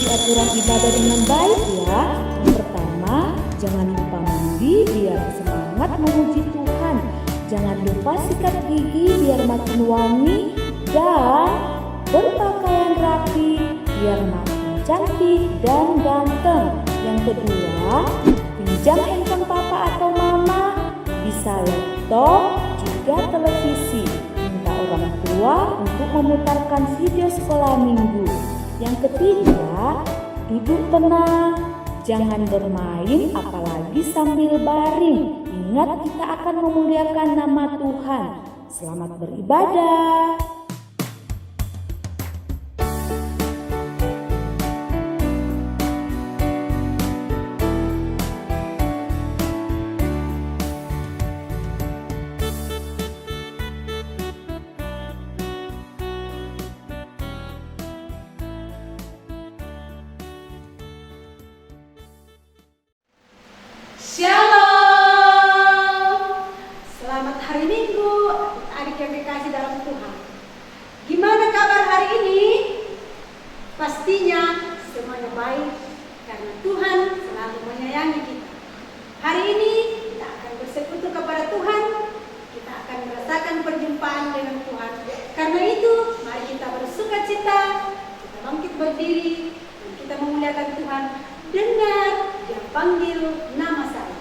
aturan ibadah dengan baik ya. Yang pertama, jangan lupa mandi biar semangat memuji Tuhan. Jangan lupa sikat gigi biar makin wangi dan berpakaian rapi biar makin cantik dan ganteng. Yang kedua, pinjam handphone papa atau mama, bisa laptop, juga televisi. Minta orang tua untuk memutarkan video sekolah minggu. Yang ketiga, duduk tenang, jangan bermain apalagi sambil baring. Ingat, kita akan memuliakan nama Tuhan. Selamat beribadah. Shalom. Selamat hari Minggu, adik-adik yang dikasih dalam Tuhan. Gimana kabar hari ini? Pastinya semuanya baik karena Tuhan selalu menyayangi kita. Hari ini kita akan bersekutu kepada Tuhan. Kita akan merasakan perjumpaan dengan Tuhan. Karena itu, mari kita bersukacita, kita bangkit berdiri, dan kita memuliakan Tuhan. Dengar Dia panggil nama saya.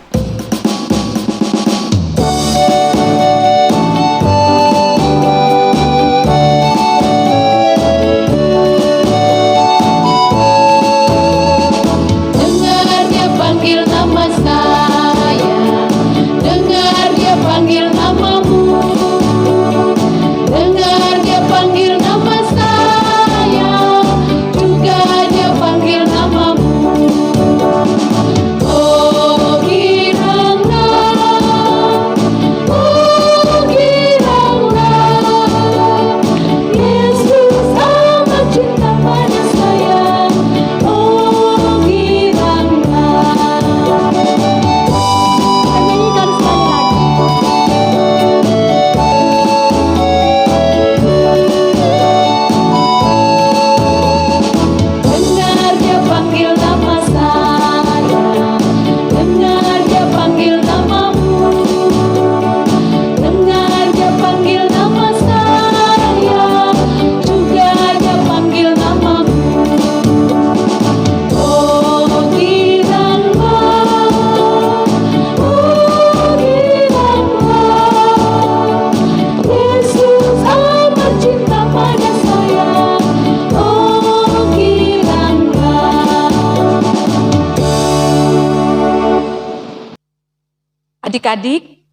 Adik-adik,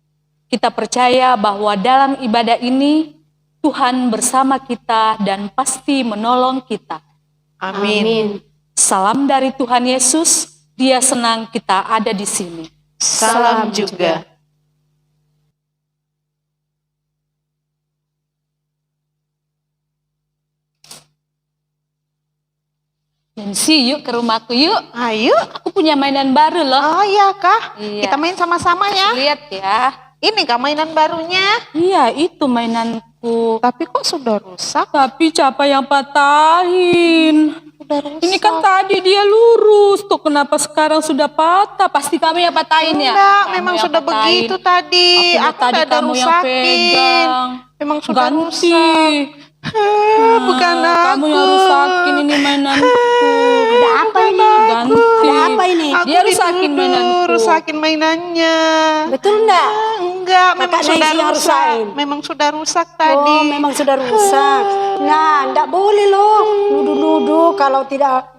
kita percaya bahwa dalam ibadah ini Tuhan bersama kita dan pasti menolong kita. Amin. Salam dari Tuhan Yesus, Dia senang kita ada di sini. Salam juga. Nancy, yuk ke rumahku yuk. Ayo. Aku punya mainan baru loh. Oh iya kah? Iya. Kita main sama-sama ya. Lihat ya. Ini kah mainan barunya? Iya, itu mainanku. Tapi kok sudah rusak? Tapi siapa yang patahin? Sudah rusak. Ini kan tadi dia lurus, tuh kenapa sekarang sudah patah? Pasti kamu yang patahin ya? Enggak, Kamu memang yang sudah patahin. begitu tadi. Aku Aku tadi udah ada kamu yang rusakin. pegang. Memang sudah Ganti. rusak. Bukan Kamu yang aku. rusakin ini mainanku. Ada apa ini? Ganti. Ada apa ini? Aku Dia rusakin dituduh mainanku. rusakin mainannya. Betul enggak? Enggak, memang Kakak sudah Nancy yang rusak. rusakin. Memang sudah rusak tadi. Oh, memang sudah rusak. Nah, enggak boleh loh nuduh-nuduh kalau tidak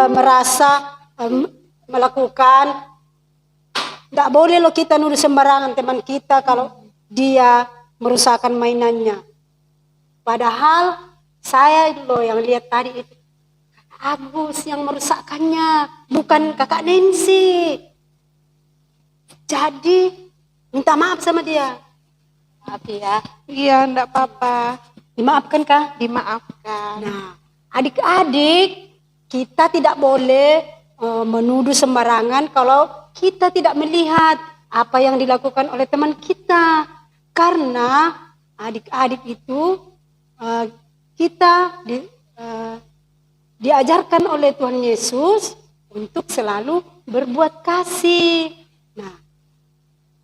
merasa melakukan. Enggak boleh loh kita nuduh sembarangan teman kita kalau dia merusakkan mainannya. Padahal saya loh yang lihat tadi itu Kakak Agus yang merusakkannya, bukan Kakak Nancy. Jadi minta maaf sama dia. Maaf ya. Iya, enggak apa-apa. Dimaafkan kah? Dimaafkan. Nah, adik-adik, kita tidak boleh menuduh sembarangan kalau kita tidak melihat apa yang dilakukan oleh teman kita. Karena adik-adik itu kita diajarkan oleh Tuhan Yesus untuk selalu berbuat kasih. Nah,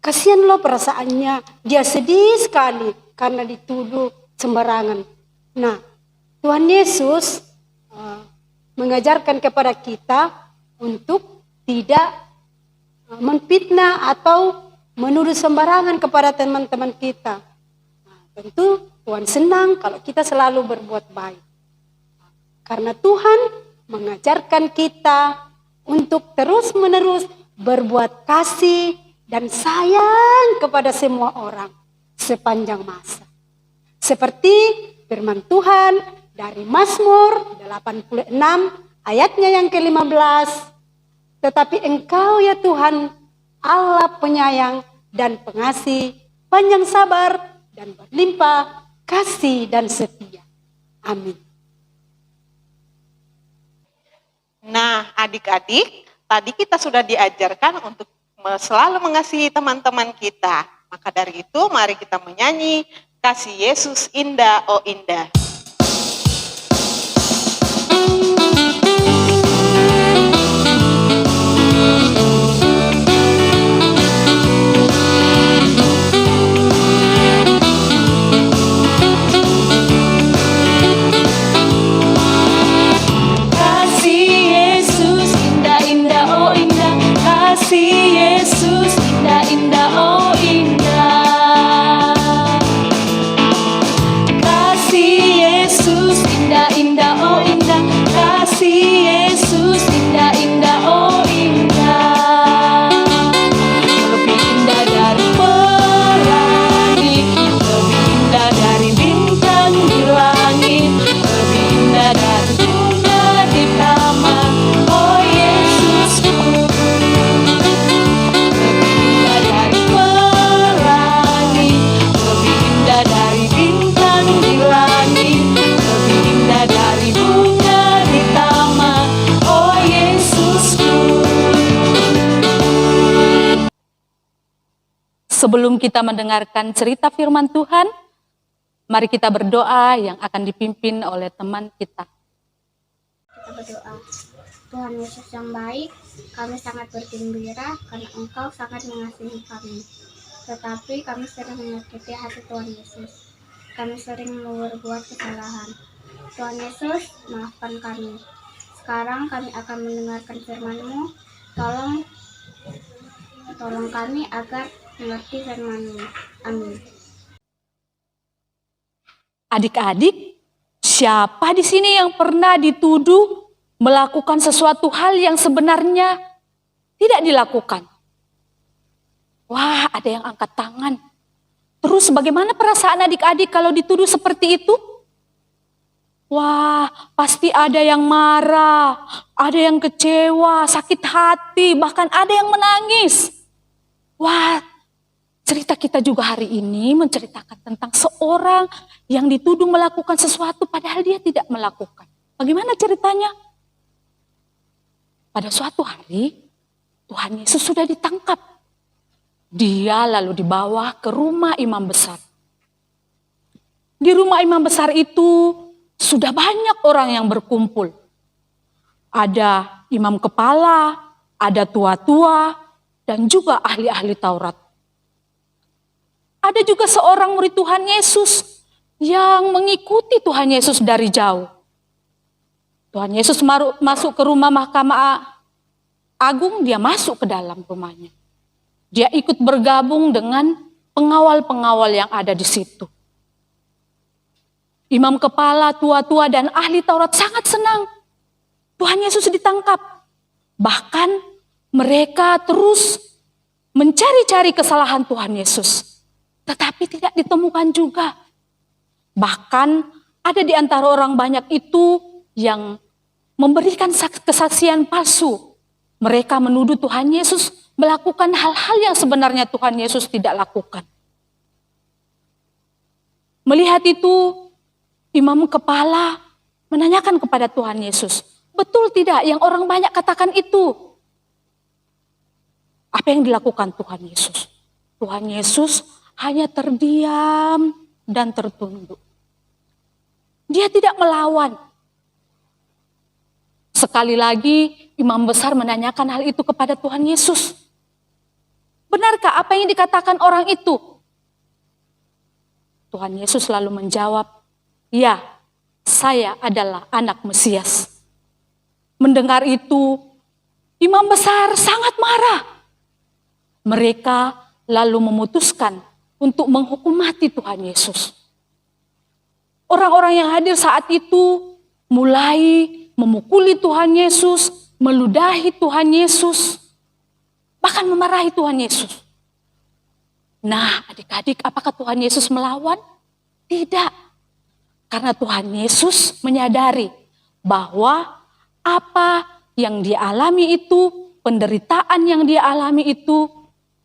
kasihan loh perasaannya. Dia sedih sekali karena dituduh sembarangan. Nah, Tuhan Yesus mengajarkan kepada kita untuk tidak memfitnah atau menuduh sembarangan kepada teman-teman kita. Nah, tentu Tuhan senang kalau kita selalu berbuat baik. Karena Tuhan mengajarkan kita untuk terus-menerus berbuat kasih dan sayang kepada semua orang sepanjang masa. Seperti firman Tuhan dari Mazmur 86 ayatnya yang ke-15. Tetapi Engkau ya Tuhan, Allah penyayang dan pengasih, panjang sabar dan berlimpah kasih dan setia. Amin. Nah, adik-adik, tadi kita sudah diajarkan untuk selalu mengasihi teman-teman kita. Maka dari itu, mari kita menyanyi Kasih Yesus Indah, Oh Indah. Sebelum kita mendengarkan cerita firman Tuhan, mari kita berdoa yang akan dipimpin oleh teman kita. Kita berdoa. Tuhan Yesus yang baik, kami sangat bergembira karena Engkau sangat mengasihi kami. Tetapi kami sering menyakiti hati Tuhan Yesus. Kami sering berbuat kesalahan. Tuhan Yesus, maafkan kami. Sekarang kami akan mendengarkan firman-Mu. Tolong kami agar mengerti firman-Mu. Amin. Adik-adik, siapa di sini yang pernah dituduh melakukan sesuatu hal yang sebenarnya tidak dilakukan? Wah, ada yang angkat tangan. Terus bagaimana perasaan adik-adik kalau dituduh seperti itu? Wah, pasti ada yang marah, ada yang kecewa, sakit hati, bahkan ada yang menangis. Wah, cerita kita juga hari ini menceritakan tentang seorang yang dituduh melakukan sesuatu padahal dia tidak melakukan. Bagaimana ceritanya? Pada suatu hari, Tuhan Yesus sudah ditangkap. Dia lalu dibawa ke rumah imam besar. Di rumah imam besar itu sudah banyak orang yang berkumpul. Ada imam kepala, ada tua-tua, dan juga ahli-ahli Taurat. Ada juga seorang murid Tuhan Yesus yang mengikuti Tuhan Yesus dari jauh. Tuhan Yesus masuk ke rumah Mahkamah Agung, dia masuk ke dalam rumahnya. Dia ikut bergabung dengan pengawal-pengawal yang ada di situ. Imam kepala, tua-tua, dan ahli Taurat sangat senang Tuhan Yesus ditangkap. Bahkan mereka terus mencari-cari kesalahan Tuhan Yesus. Tetapi tidak ditemukan juga. Bahkan ada di antara orang banyak itu yang memberikan kesaksian palsu. Mereka menuduh Tuhan Yesus melakukan hal-hal yang sebenarnya Tuhan Yesus tidak lakukan. Melihat itu, imam kepala menanyakan kepada Tuhan Yesus, betul tidak yang orang banyak katakan itu? Apa yang dilakukan Tuhan Yesus? Tuhan Yesus hanya terdiam dan tertunduk. Dia tidak melawan. Sekali lagi imam besar menanyakan hal itu kepada Tuhan Yesus. Benarkah apa yang dikatakan orang itu? Tuhan Yesus lalu menjawab, ya, saya adalah anak Mesias. Mendengar itu, imam besar sangat marah. Mereka lalu memutuskan untuk menghukum mati Tuhan Yesus. Orang-orang yang hadir saat itu mulai memukuli Tuhan Yesus, meludahi Tuhan Yesus, bahkan memarahi Tuhan Yesus. Nah, adik-adik, apakah Tuhan Yesus melawan? Tidak. Karena Tuhan Yesus menyadari bahwa apa yang dia alami itu, penderitaan yang dia alami itu,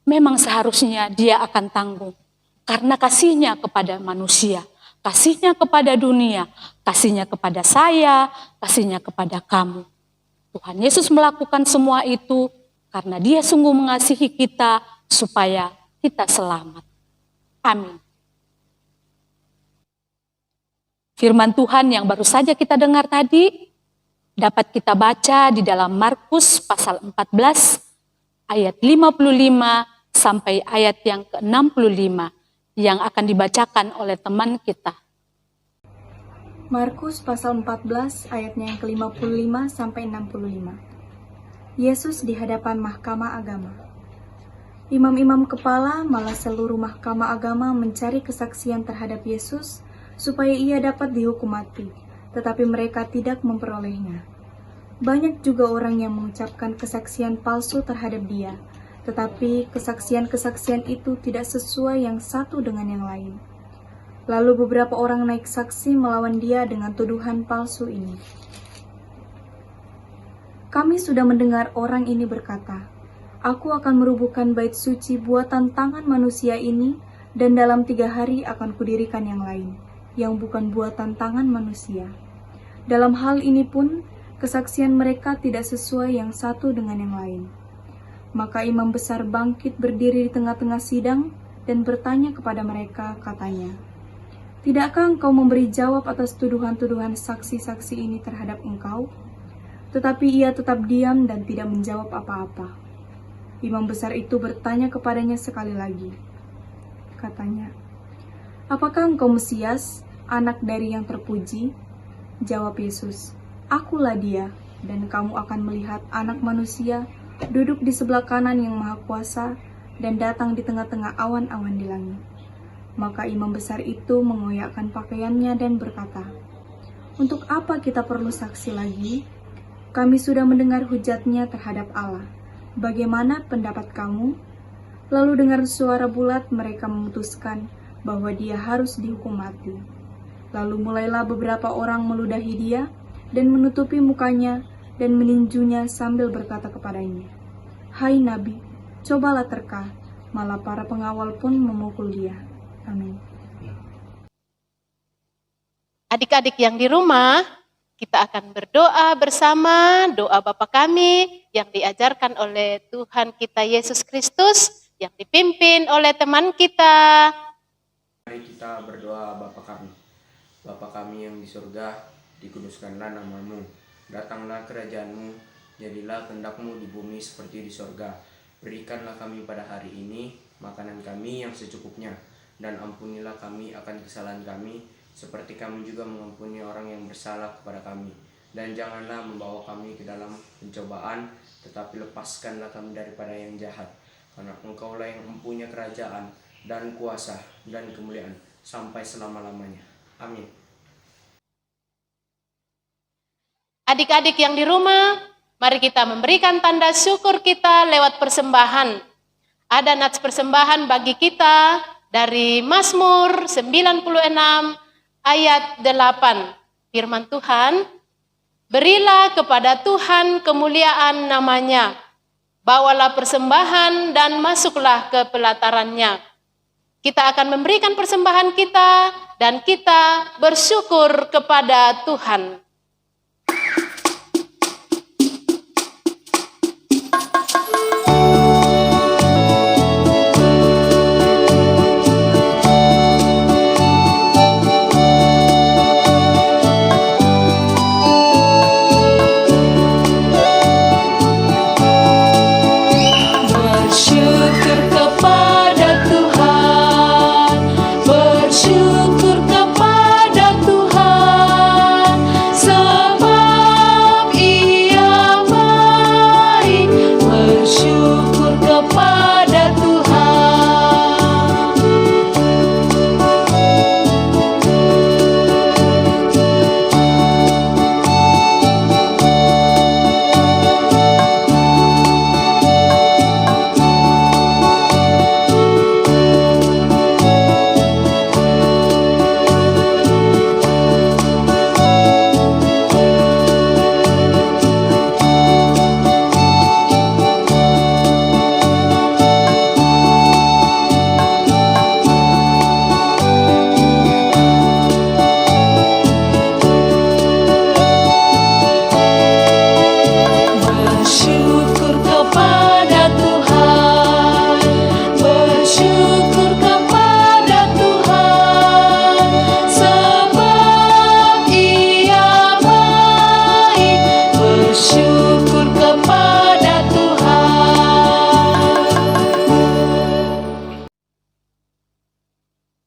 memang seharusnya dia akan tanggung. Karena kasihnya kepada manusia, kasihnya kepada dunia, kasihnya kepada saya, kasihnya kepada kamu. Tuhan Yesus melakukan semua itu karena dia sungguh mengasihi kita supaya kita selamat. Amin. Firman Tuhan yang baru saja kita dengar tadi dapat kita baca di dalam Markus pasal 14 ayat 55 sampai ayat yang ke-65 yang akan dibacakan oleh teman kita. Markus pasal 14 ayatnya yang ke-55 sampai 65. Yesus di hadapan mahkamah agama. Imam-imam kepala malah seluruh mahkamah agama mencari kesaksian terhadap Yesus supaya ia dapat dihukum mati, tetapi mereka tidak memperolehnya. Banyak juga orang yang mengucapkan kesaksian palsu terhadap dia, tetapi kesaksian-kesaksian itu tidak sesuai yang satu dengan yang lain. Lalu beberapa orang naik saksi melawan dia dengan tuduhan palsu ini. Kami sudah mendengar orang ini berkata, "Aku akan merubuhkan bait suci buatan tangan manusia ini, dan dalam 3 hari akan kudirikan yang lain, yang bukan buatan tangan manusia." Dalam hal ini pun, kesaksian mereka tidak sesuai yang satu dengan yang lain. Maka imam besar bangkit berdiri di tengah-tengah sidang dan bertanya kepada mereka, katanya, "Tidakkah engkau memberi jawab atas tuduhan-tuduhan saksi-saksi ini terhadap engkau?" Tetapi ia tetap diam dan tidak menjawab apa-apa. Imam besar itu bertanya kepadanya sekali lagi. Katanya, "Apakah engkau Mesias, anak dari yang terpuji?" Jawab Yesus, "Akulah dia, dan kamu akan melihat Anak Manusia duduk di sebelah kanan yang Maha Kuasa dan datang di tengah-tengah awan-awan di langit." Maka imam besar itu mengoyakkan pakaiannya dan berkata, "Untuk apa kita perlu saksi lagi? Kami sudah mendengar hujatnya terhadap Allah. Bagaimana pendapat kamu?" Lalu dengan suara bulat mereka memutuskan bahwa dia harus dihukum mati. Lalu mulailah beberapa orang meludahi dia dan menutupi mukanya dan meninjunya sambil berkata kepadanya, "Hai Nabi, cobalah terka." Malah para pengawal pun memukul dia. Amin. Adik-adik yang di rumah, kita akan berdoa bersama doa Bapa kami yang diajarkan oleh Tuhan kita Yesus Kristus, yang dipimpin oleh teman kita. Mari kita berdoa. Bapa kami. Bapa kami yang di surga, dikuduskanlah namamu. Datanglah kerajaanmu, jadilah kehendak-Mu di bumi seperti di surga. Berikanlah kami pada hari ini makanan kami yang secukupnya, dan ampunilah kami akan kesalahan kami, seperti kami juga mengampuni orang yang bersalah kepada kami. Dan janganlah membawa kami ke dalam pencobaan, tetapi lepaskanlah kami daripada yang jahat. Karena Engkaulah yang mempunyai kerajaan, dan kuasa, dan kemuliaan, sampai selama-lamanya. Amin. Adik-adik yang di rumah, mari kita memberikan tanda syukur kita lewat persembahan. Ada nats persembahan bagi kita dari Mazmur 96 ayat 8. Firman Tuhan, "Berilah kepada Tuhan kemuliaan namanya, bawalah persembahan dan masuklah ke pelatarannya." Kita akan memberikan persembahan kita dan kita bersyukur kepada Tuhan.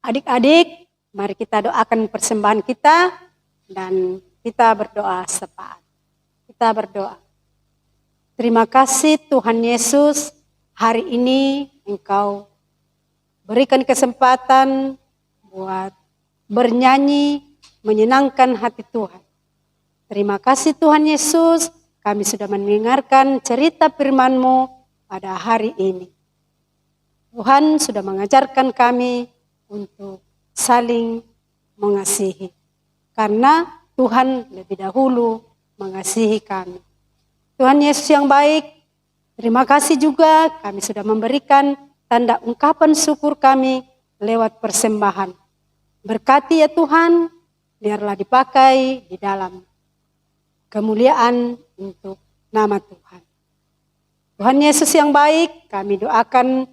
Adik-adik, mari kita doakan persembahan kita dan kita berdoa sepakat. Kita berdoa. Terima kasih Tuhan Yesus, hari ini Engkau berikan kesempatan buat bernyanyi, menyenangkan hati Tuhan. Terima kasih Tuhan Yesus, kami sudah mendengarkan cerita firman-Mu pada hari ini. Tuhan sudah mengajarkan kami untuk saling mengasihi. Karena Tuhan lebih dahulu mengasihi kami. Tuhan Yesus yang baik, terima kasih juga kami sudah memberikan tanda ungkapan syukur kami lewat persembahan. Berkati ya Tuhan, biarlah dipakai di dalam kemuliaan untuk nama Tuhan. Tuhan Yesus yang baik, kami doakan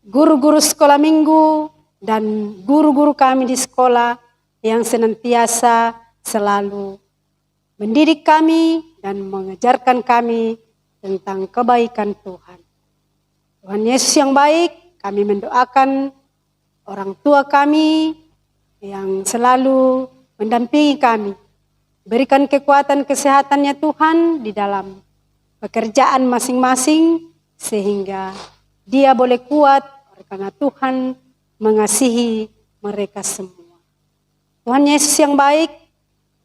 guru-guru sekolah minggu dan guru-guru kami di sekolah yang senantiasa selalu mendidik kami dan mengajarkan kami tentang kebaikan Tuhan. Tuhan Yesus yang baik, kami mendoakan orang tua kami yang selalu mendampingi kami. Berikan kekuatan kesehatannya Tuhan di dalam pekerjaan masing-masing sehingga dia boleh kuat karena Tuhan mengasihi mereka semua. Tuhan Yesus yang baik,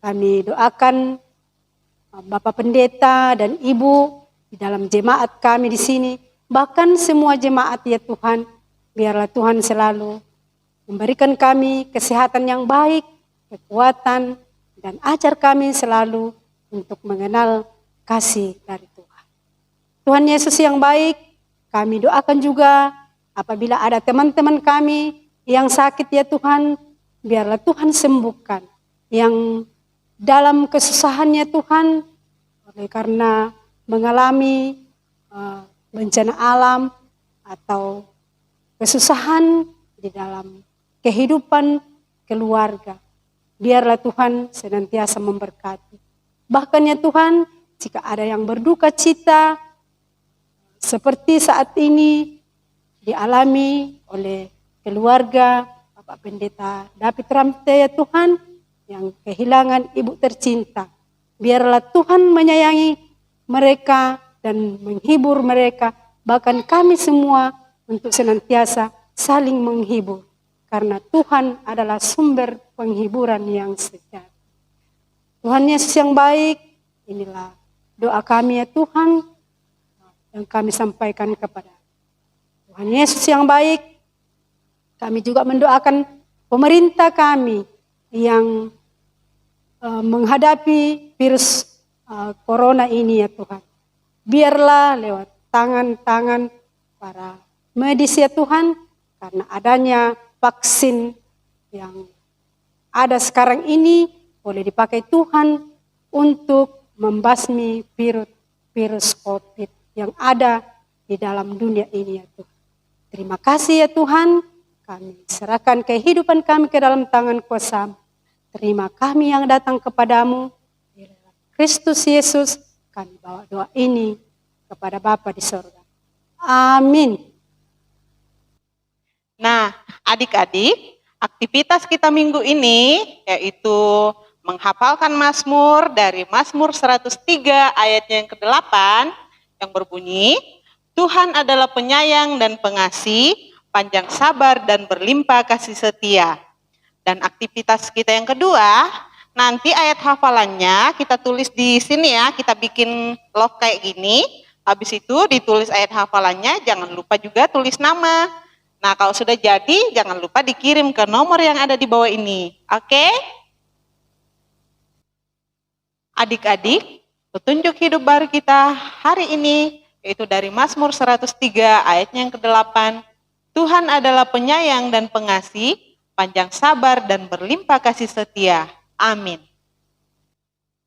kami doakan Bapak Pendeta dan Ibu di dalam jemaat kami di sini, bahkan semua jemaat ya Tuhan, biarlah Tuhan selalu memberikan kami kesehatan yang baik, kekuatan, dan ajar kami selalu untuk mengenal kasih dari Tuhan. Tuhan Yesus yang baik, kami doakan juga apabila ada teman-teman kami yang sakit ya Tuhan, biarlah Tuhan sembuhkan. Yang dalam kesusahannya Tuhan, oleh karena mengalami bencana alam atau kesusahan di dalam kehidupan keluarga. Biarlah Tuhan senantiasa memberkati. Bahkan ya Tuhan, jika ada yang berduka cita, seperti saat ini dialami oleh keluarga Bapak Pendeta David Ramte ya Tuhan, yang kehilangan ibu tercinta. Biarlah Tuhan menyayangi mereka dan menghibur mereka, bahkan kami semua untuk senantiasa saling menghibur. Karena Tuhan adalah sumber penghiburan yang sejati. Tuhan Yesus yang baik, inilah doa kami ya Tuhan, yang kami sampaikan kepada Tuhan Yesus yang baik. Kami juga mendoakan pemerintah kami yang menghadapi virus corona ini ya Tuhan. Biarlah lewat tangan-tangan para medis ya Tuhan, karena adanya vaksin yang ada sekarang ini boleh dipakai Tuhan untuk membasmi virus COVID yang ada di dalam dunia ini ya Tuhan. Terima kasih ya Tuhan, kami serahkan kehidupan kami ke dalam tangan kuasa. Terima kami yang datang kepadamu, Kristus Yesus, kami bawa doa ini kepada Bapa di sorga. Amin. Nah, adik-adik, aktivitas kita minggu ini yaitu menghafalkan Mazmur dari Mazmur 103 ayatnya yang ke-8 yang berbunyi, Tuhan adalah penyayang dan pengasih, panjang sabar dan berlimpah kasih setia. Dan aktivitas kita yang kedua, nanti ayat hafalannya kita tulis di sini ya, kita bikin love kayak gini. Habis itu ditulis ayat hafalannya, jangan lupa juga tulis nama. Nah, kalau sudah jadi, jangan lupa dikirim ke nomor yang ada di bawah ini. Oke? Adik-adik, petunjuk hidup baru kita hari ini, yaitu dari Mazmur 103 ayatnya yang ke-8. Tuhan adalah penyayang dan pengasih, panjang sabar dan berlimpah kasih setia. Amin.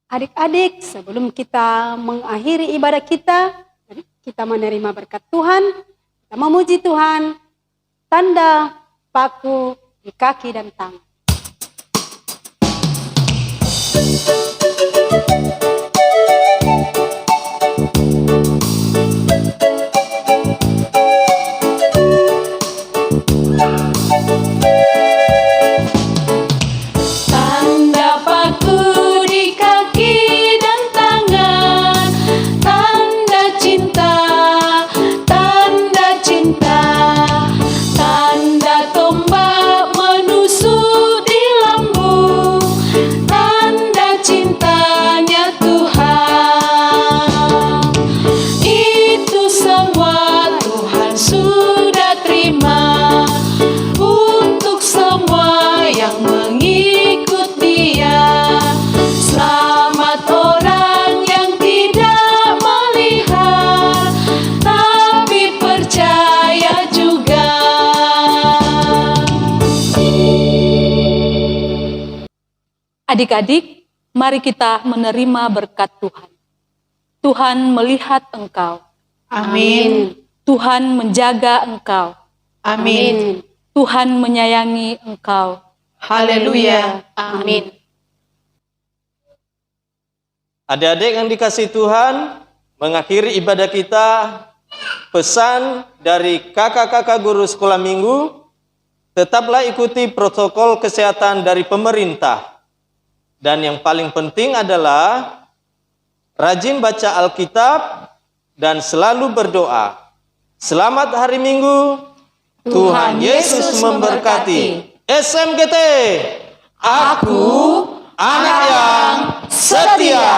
Adik-adik, sebelum kita mengakhiri ibadah kita menerima berkat Tuhan, kita memuji Tuhan, tanda paku di kaki dan tangan. Adik-adik, mari kita menerima berkat Tuhan. Tuhan melihat engkau. Amin. Tuhan menjaga engkau. Amin. Tuhan menyayangi engkau. Haleluya. Amin. Adik-adik yang dikasihi Tuhan, mengakhiri ibadah kita, pesan dari kakak-kakak guru sekolah minggu, tetaplah ikuti protokol kesehatan dari pemerintah. Dan yang paling penting adalah rajin baca Alkitab dan selalu berdoa. Selamat hari Minggu, Tuhan Yesus memberkati. SMGT, aku anak yang setia.